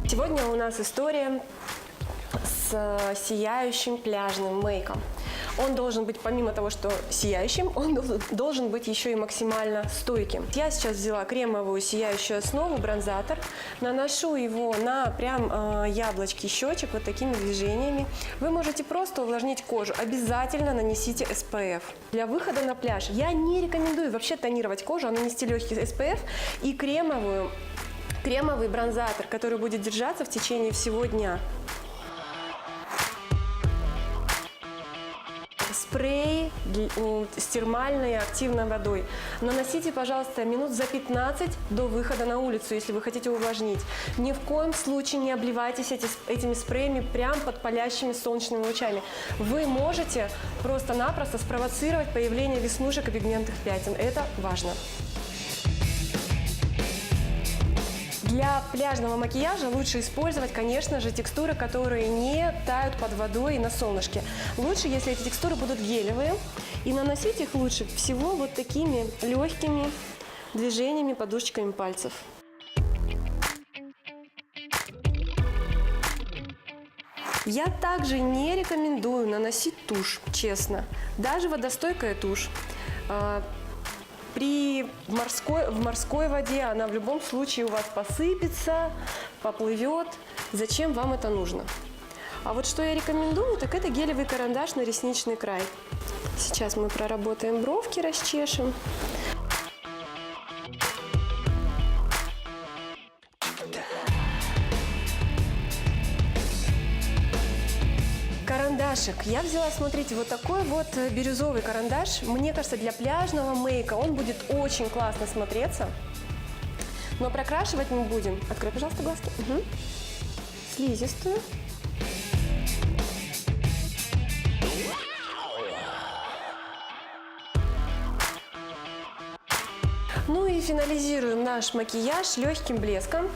Сегодня у нас история с сияющим пляжным мейком. Он должен быть, помимо того, что сияющим, он должен быть еще и максимально стойким. Я сейчас взяла кремовую сияющую основу, бронзатор, наношу его на прям яблочки щечек вот такими движениями. Вы можете просто увлажнить кожу, обязательно нанесите SPF. Для выхода на пляж я не рекомендую вообще тонировать кожу, а нанести легкий SPF и кремовый бронзатор, который будет держаться в течение всего дня. Спрей с термальной активной водой. Наносите, пожалуйста, минут за 15 до выхода на улицу, если вы хотите увлажнить. Ни в коем случае не обливайтесь этими спреями прямо под палящими солнечными лучами. Вы можете просто-напросто спровоцировать появление веснушек и пигментных пятен. Это важно. Для пляжного макияжа лучше использовать, конечно же, текстуры, которые не тают под водой и на солнышке. Лучше, если эти текстуры будут гелевые, и наносить их лучше всего вот такими легкими движениями, подушечками пальцев. Я также не рекомендую наносить тушь, честно, даже водостойкая тушь. В морской воде она в любом случае у вас посыпется, поплывет. Зачем вам это нужно? А вот что я рекомендую, так это гелевый карандаш на ресничный край. Сейчас мы проработаем бровки, расчешем. Карандашик. Я взяла, смотрите, вот такой вот бирюзовый карандаш. Мне кажется, для пляжного мейка он будет очень классно смотреться. Но прокрашивать мы будем. Открой, пожалуйста, глазки. Угу. Слизистую. Ну и финализируем наш макияж легким блеском.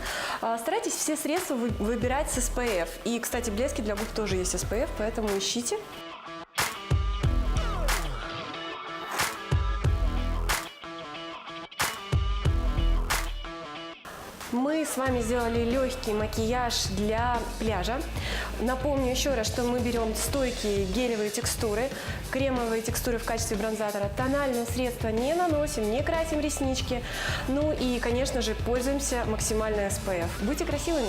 Старайтесь все средства выбирать с SPF. И, кстати, блески для губ тоже есть SPF, поэтому ищите. Мы с вами сделали легкий макияж для пляжа. Напомню еще раз, что мы берем стойкие гелевые текстуры, кремовые текстуры в качестве бронзатора. Тональные средства не наносим, не красим реснички. Ну и, конечно же, пользуемся максимально SPF. Будьте красивыми!